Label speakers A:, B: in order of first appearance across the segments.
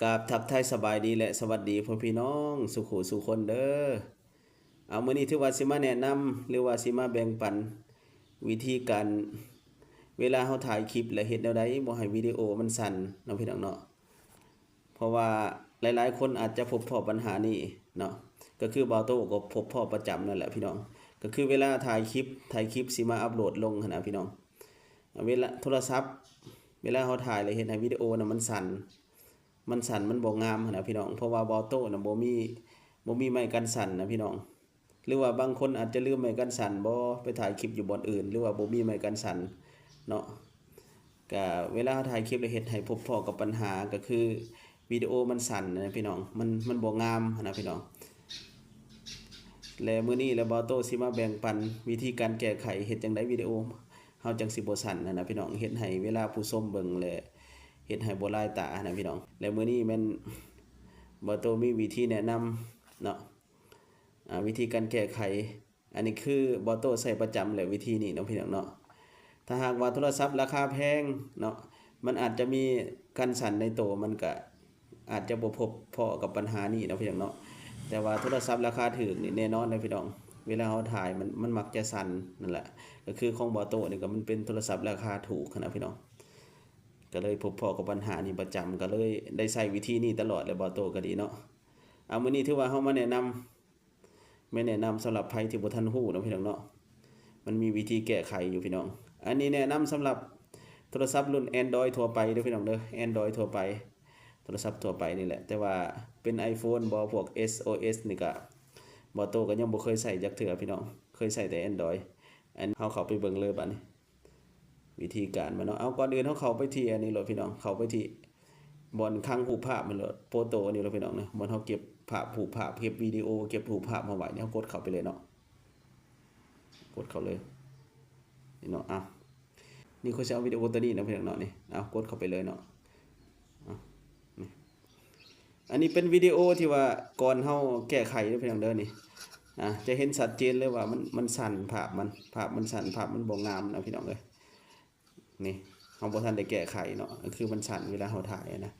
A: กราบทักทายสบายดีและสวัสดีพ่อพี่น้องสุขุสุคนเด้อเอามื้อนี้ถือว่าสิมาแนะนำหรือว่าสิมาแบ่งปันวิธีการเวลาเฮาถ่ายคลิปและเฮ็ดแนวใดบ่ให้วิดีโอมันสั่นเนาะพี่น้องเนาะเพราะว่าหลายๆคนอาจจะพบพอปัญหานี้เนาะก็คือบ่าวโต้ก็พบพอประจำนั่นแหละพี่น้องก็คือเวลาถ่ายคลิปสิมาอัปโหลดลงหั่นนะพี่น้องเวลาโทรศัพท์เวลาเฮาถ่ายแล้วเฮ็ดให้วิดีโอน่ะมันสั่นมันบ่งามหั่นนะพี่น้องเพราะว่าบอโต้น่ะบ่มีไม้กันสั่นนะพี่น้องหรือว่าบางคนอาจจะลืมไม้กันสั่นบ่ไปถ่ายคลิปอยู่บอนอื่นหรือว่าบ่มีไม้กันสั่นเนาะก็เวลาถ่ายคลิปแล้วเฮ็ดให้พบพ้อกับปัญหาก็คือวิดีโอมันสั่นนะพี่น้องมันบ่งามหั่นนะพี่น้องและมื้อนี้แล้วบอโต้สิมาแบ่งปันวิธีการแก้ไขเฮ็ดจังได๋วิดีโอเฮาจังสิบ่สั่นนะพี่น้องเฮ็ดให้เวลาผู้ชมเบิ่งและเฮ็ดให้บ่ลายตานะพี่น้องและมื้อนี้แม่นบ่โตมีวิธีแนะนำเนาะวิธีการแก้ไขอันนี้คือบ่โตใช้ประจำแหละวิธีนี้เนาะพี่น้องเนาะถ้าหากว่าโทรศัพท์ราคาแพงเนาะมันอาจจะมีกันสั่นในโตมันก็อาจจะบ่พบพอกับปัญหานี้เนาะพี่น้องเนาะแต่ว่าโทรศัพท์ราคาถูกนี่แน่นอนนะพี่น้องเวลาเฮาถ่ายมันมักจะสั่นนั่นแหละก็คือของบ่โตนี่ก็มันเป็นโทรศัพท์ราคาถูกนะพี่น้องก็เลยพบพอกับปัญหานี้ประจำก็เลยได้ใช้วิธีนี้ตลอดเลยบ่โตก็ดีเนาะเอามื้อนี้ถือว่าเฮามาแนะนำไม่แนะนำสำหรับไผที่บ่ทันรู้เนาะพี่น้องเนาะมันมีวิธีแก้ไขอยู่พี่น้องอันนี้แนะนำสำหรับโทรศัพท์รุ่น Android ทั่วไปเด้อพี่น้องเด้อ Android ทั่วไปโทรศัพท์ทั่วไปนี่แหละแต่ว่าเป็น iPhone บ่พวก SOS นี่ก็บ่โตก็ยังบ่เคยใช้จักเทื่อพี่น้องเคยใช้แต่ Android อันเฮาเข้าไปเบิ่งเลยบัดนี้วิธีการมันเนาะเอาก่อนอื่นเฮาเข้าไปที่อันนี้เลยพี่น้องเข้าไปที่บอนคลังรูปภาพมันเลยโฟโต้นี่เลยพี่น้องนะบอนเฮาเก็บภาพรูปภาพเก็บวิดีโอเก็บรูปภาพมาไว้เนี่ยเฮากดเข้าไปเลยเนาะกดเข้าเลยนี่เนาะนี่เขาจะเอาวิดีโอตัวนี้นะพี่น้องเนาะนี่เอากดเข้าไปเลยเนาะนี่อันนี้เป็นวิดีโอที่ว่าก่อนเฮาแก้ไขเด้อพี่น้องเด้อนี่จะเห็นชัดเจนเลยว่ามันสั่นภาพมันสั่นภาพมันบ่งามนะพี่น้องเอ้ยนี่เฮาบ่ทันได้แก้ไขเนาะคือมันสั่นเวลาเฮาถ่ายนะ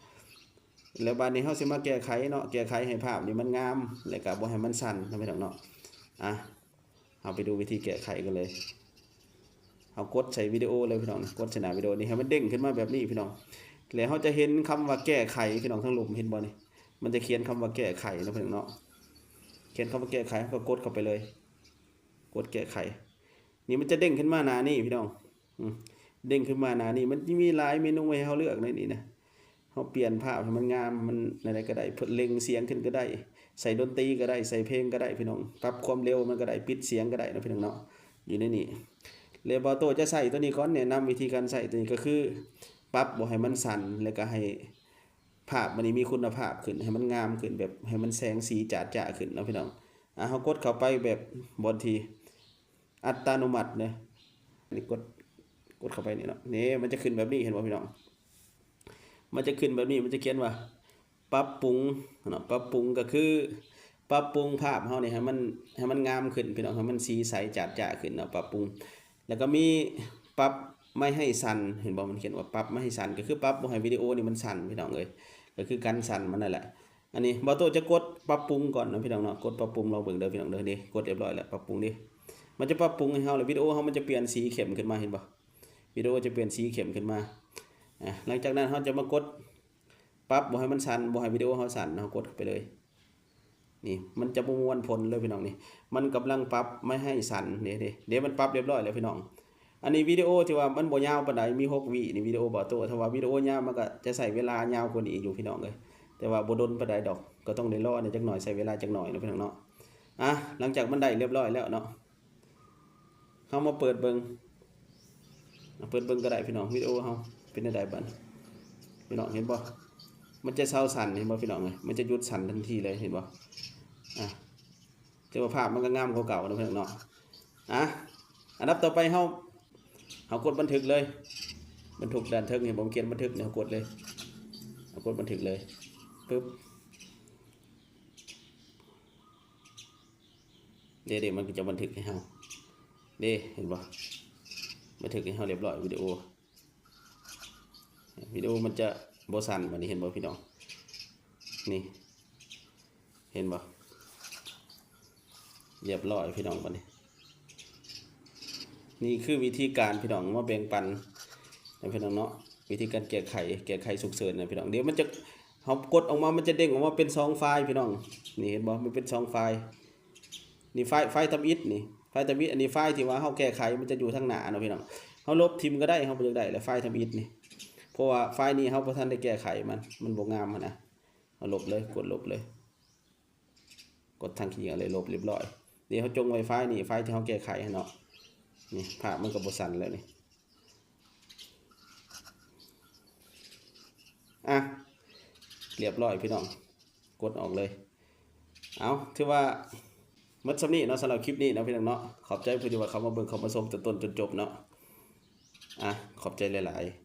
A: แล้วบัดนี้เฮาสิมาแก้ไขเนาะแก้ไขให้ภาพนี่มันงามแล้วก็บ่ให้มันสั่นนะพี่น้องเนาะเอาไปดูวิธีแก้ไขกันเลยเอากดใส่วิดีโอเลยพี่น้องกดใส่หน้าวิดีโอนี่ให้มันเด้งขึ้นมาแบบนี้พี่น้องแล้วเขาจะเห็นคำว่าแก้ไขพี่น้องทั้งรูปเห็นบ่นี่มันจะเขียนคำว่าแก้ไขนะพี่น้องเนาะเขียนคำว่าแก้ไขก็กดเข้าไปเลยกดแก้ไขนี่มันจะเด้งขึ้นมาหน้านี่พี่น้องเด้งขึ้นมาหน้านี่มันมีหลายเมนูให้เขาเลือกในนี้นะเขาเปลี่ยนภาพให้มันงามมันอะไรก็ได้เล็งเสียงขึ้นก็ได้ใส่ดนตรีก็ได้ใส่เพลงก็ได้พี่น้องปรับความเร็วมันก็ได้ปิดเสียงก็ได้นะพี่น้องเนาะอยู่ในนี้เลบอโตจะใส่ตัวนี้ก่อนแนะนำวิธีการใส่ตัวนี้ก็คือปรับบ่ให้มันสั่นแล้วก็ให้ภาพมันมีคุณภาพขึ้นให้มันงามขึ้นแบบให้มันแสงสีจ๋าจ๋าขึ้นนะพี่น้องเฮากดเข้าไปแบบบนทีอัตโนมัติเนี่ยนี่กดเข้าไปนี่เนาะนี่มันจะขึ้นแบบนี้เห็นบ่พี่น้องมันจะขึ้นแบบนี้มันจะเขียนว่าปรับปรุงเนาะปรับปรุงก็คือปรับปรุงภาพเฮานี่ให้มันงามขึ้นพี่น้องให้มันสีใสจ๋าจ๋าขึ้นเนาะปรับปรุงแล้วก็มีปรับไม่ให้สั่นเห็นบ่มันเขียนว่าปรับไม่ให้สั่นก็คือปรับบ่ให้วิดีโอนี่มันสั่นพี่น้องเอ้ยก็คือการสั่นมันนั่นแหละอันนี้บ่โตจะกดปรับปรุงก่อนนะพี่น้องเนาะกดปรับปรุงลองเบิ่งเด้อพี่น้องเด้อนี่กดเรียบร้อยแล้วปรับปรุงดิมันจะปรับปรุงให้เฮาแล้ววิดีโอเฮามันจะเปลี่ยนสีเข้มขึ้นมาเห็นบ่วิดีโอจะเปลี่ยนสีเข้มขึ้นมาหลังจากนั้นเฮาจะมากดปรับบ่ให้มันสั่นบ่ให้วิดีโอเฮาสั่นเฮากดไปเลยนี่มันจะประมวลผลเลยพี่น้องนี่มันกำลังปรับไม่ให้สั่นเดี๋ยวมันปรับเรียบร้อยแล้วพี่น้องอันนี้วิดีโอที่ว่ามันบ่ยาวปานใดมี6วินี่วิดีโอบ่โตถ้าว่าวิดีโอยาวมันก็จะใช้เวลายาวกว่านี้อยู่พี่น้องเอ้ยแต่ว่าบ่ดนปานใดดอกก็ต้องได้รอนี่จักหน่อยใช้เวลาจักหน่อยนะพี่น้องเนาะหลังจากมันได้เรียบร้อยแล้วเนาะเฮามาเปิดเบิ่งก็ได้พี่น้องวิดีโอเฮาเป็นจังไดบัดพี่น้องเห็นบ่มันจะเซาสั่นเห็นบ่พี่น้องเอ้ยมันจะหยุดสั่นทันทีเลยเห็นบ่แต่ว่าภาพมันก็งามกว่าเก่านะพี่น้องเนาะอันดับต่อไปเฮากดบันทึกเลยบันทึกด้านเทิงนี่ผมเขียนบันทึกเนี่ยกดเลยกดบันทึกเลยปึ๊บเดี๋ยวมันก็จะบันทึกให้เฮาเห็นบ่บันทึกให้เฮาเรียบร้อยวิดีโอมันจะบ่สั่นบัดนี้เห็นบ่พี่น้อง นี่เห็นบ่เรียบร้อยพี่น้องบัดนี้นี่คือวิธีการพี่น้องมาแบ่งปันนะพี่น้องเนาะวิธีการแก้ไขฉุกเฉินนะพี่น้องเดี๋ยวมันจะเฮากดออกมามันจะเด้งออกมาเป็น2ไฟล์พี่น้องนี่เห็นบ่มันเป็น2ไฟล์นี่ไฟล์ทำอิฐนี่ไฟล์ทำอิฐอันนี้ไฟล์ที่ว่าเฮาแก้ไขมันจะอยู่ทางหน้าเนาะพี่น้องเฮาลบทิมก็ได้เฮาบ่อยากได้แล้วไฟล์ทำอิฐนี่เพราะว่าไฟล์นี้เฮาบ่ทันได้แก้ไขมันบ่งามนะเอาลบเลยกดลบเลยกดทางขี้อะไรลบเรียบร้อยเดี๋ยวเฮาจงไว้ไฟล์นี่ไฟล์ที่เฮาแก้ไขเนาะนี่ภาพมันก็บ่สั่นแล้วนี่อ่ะเรียบร้อยพี่น้องกดออกเลยเอาถือว่ามัดสำนี้เนาะสำหรับคลิปนี้นะพี่น้องเนาะขอบใจผู้ที่ว่าเขามาเบิ่งเขามาชมจนต้นจนจบเนาะอ่ะขอบใจหลายๆ